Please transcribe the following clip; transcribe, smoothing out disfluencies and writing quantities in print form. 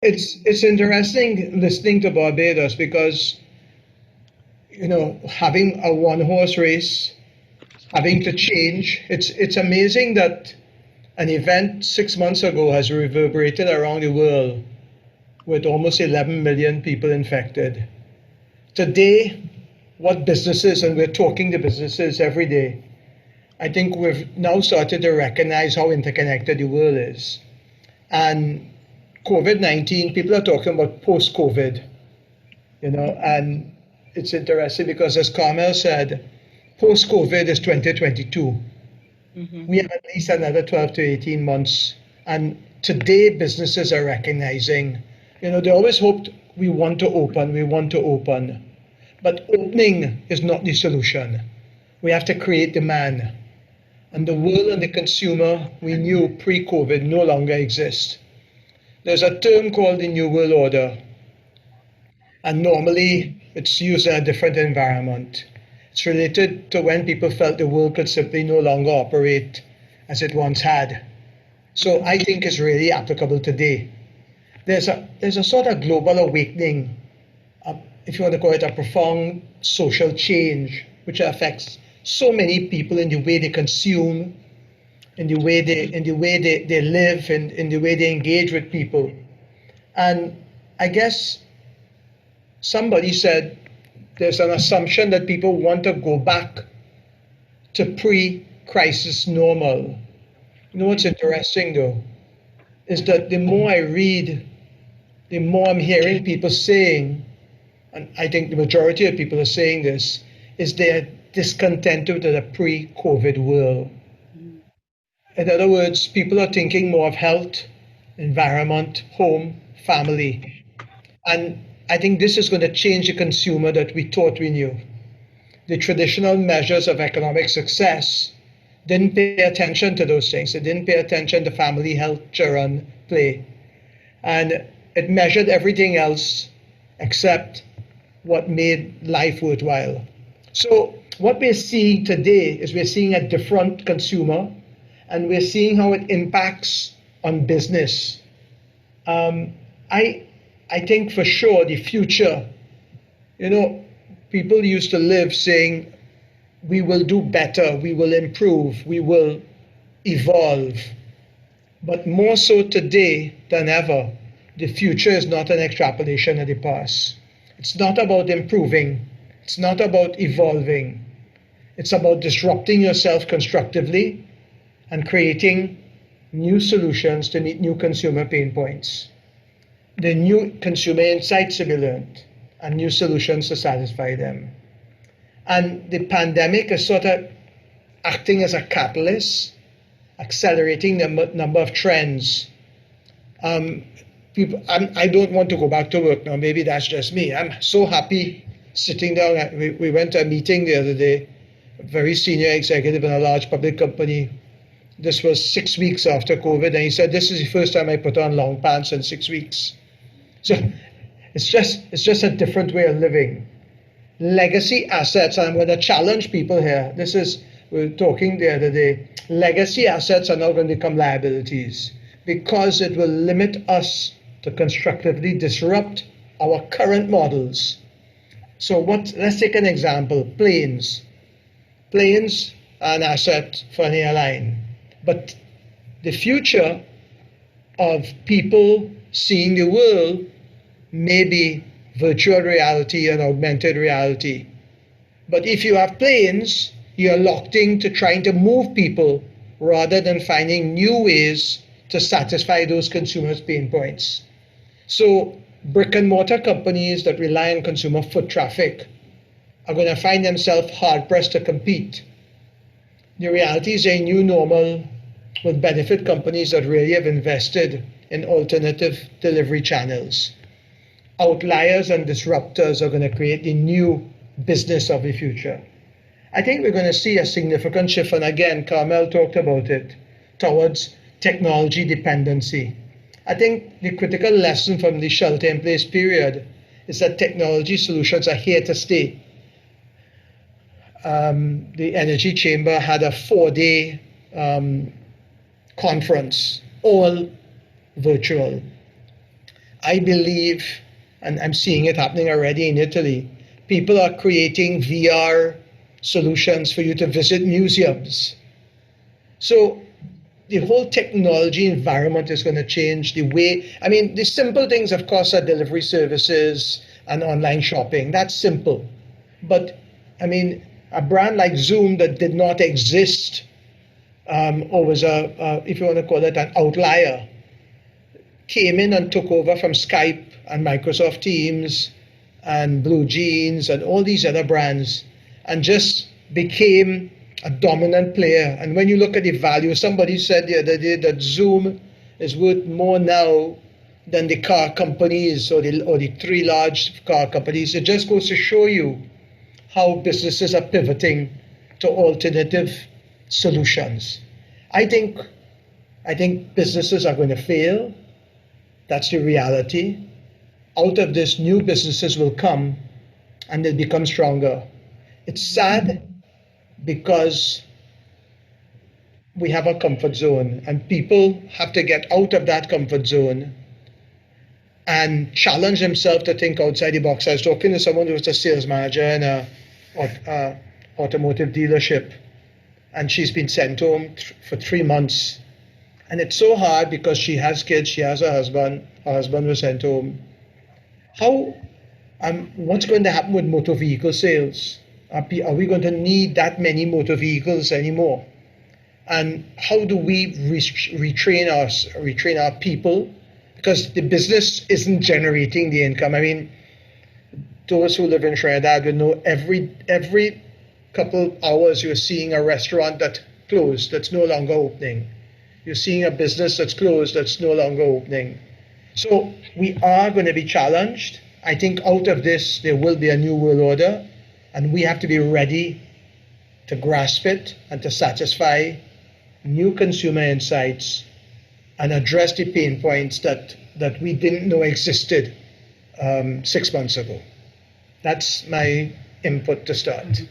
It's interesting listening to Barbados because having a one horse race, having to change. It's amazing that an event 6 months ago has reverberated around the world with almost 11 million people infected. Today, what businesses, and we're talking to businesses every day, I think we've now started to recognize how interconnected the world is. And COVID-19, people are talking about post-COVID, and it's interesting because, as Carmel said, post-COVID is 2022. We have at least another 12 to 18 months. And today, businesses are recognizing, they always hoped we want to open. But opening is not the solution. We have to create demand. And the world and the consumer we knew pre-COVID no longer exist. There's a term called the New World Order. And normally it's used in a different environment. It's related to when people felt the world could simply no longer operate as it once had. So I think it's really applicable today. There's a sort of global awakening, if you want to call it a profound social change, which affects so many people in the way they consume, in the way they live, and in the way they engage with people. And I guess somebody said there's an assumption that people want to go back to pre-crisis normal. What's interesting though is that the more I read, the more I'm hearing people saying, and I think the majority of people are saying this, is they're discontented with a pre-COVID world. In other words, people are thinking more of health, environment, home, family. And I think this is going to change the consumer that we thought we knew. The traditional measures of economic success didn't pay attention to those things. It didn't pay attention to family, health, children, play. And it measured everything else except what made life worthwhile. So what we're seeing today is we're seeing a different consumer, and we're seeing how it impacts on business. I think for sure the future, people used to live saying, we will do better, we will improve, we will evolve. But more so today than ever, the future is not an extrapolation of the past. It's not about improving. It's not about evolving. It's about disrupting yourself constructively and creating new solutions to meet new consumer pain points. The new consumer insights to be learned and new solutions to satisfy them. And the pandemic is sort of acting as a catalyst, accelerating the number of trends. I don't want to go back to work now. Maybe that's just me. I'm so happy sitting down. We went to a meeting the other day, a very senior executive in a large public company. This was 6 weeks after COVID, and he said, this is the first time I put on long pants in 6 weeks. So it's just a different way of living. Legacy assets, and I'm going to challenge people here. We were talking the other day. Legacy assets are now going to become liabilities because it will limit us to constructively disrupt our current models. So let's take an example, planes. Planes are an asset for an airline. But the future of people seeing the world may be virtual reality and augmented reality. But if you have planes, you're locked into trying to move people rather than finding new ways to satisfy those consumers' pain points. So brick and mortar companies that rely on consumer foot traffic are going to find themselves hard pressed to compete. The reality is a new normal will benefit companies that really have invested in alternative delivery channels. Outliers and disruptors are going to create the new business of the future. I think we're going to see a significant shift, and again, Carmel talked about it, towards technology dependency. I think the critical lesson from the shelter-in-place period is that technology solutions are here to stay. The Energy Chamber had a 4-day conference, all virtual. I believe, and I'm seeing it happening already in Italy, people are creating VR solutions for you to visit museums. So the whole technology environment is going to change the way. I mean, the simple things, of course, are delivery services and online shopping. That's simple. But, I mean, a brand like Zoom that did not exist, or was if you want to call it an outlier, came in and took over from Skype and Microsoft Teams and Blue Jeans and all these other brands, and just became a dominant player. And when you look at the value, somebody said the other day that Zoom is worth more now than the car companies or the three large car companies. It just goes to show you how businesses are pivoting to alternative solutions. I think businesses are going to fail. That's the reality. Out of this, new businesses will come and they'll become stronger. It's sad because we have a comfort zone and people have to get out of that comfort zone and challenge themselves to think outside the box. I was talking to someone who was a sales manager in an automotive dealership, and she's been sent home for 3 months. And it's so hard because she has kids, she has a husband, her husband was sent home. What's going to happen with motor vehicle sales? Are we going to need that many motor vehicles anymore? And how do we retrain our people? Because the business isn't generating the income. I mean, those who live in Trinidad will know every couple hours you're seeing a restaurant that closed, that's no longer opening. You're seeing a business that's closed, that's no longer opening. So we are going to be challenged. I think out of this, there will be a new world order, and we have to be ready to grasp it and to satisfy new consumer insights and address the pain points that we didn't know existed 6 months ago. That's my input to start.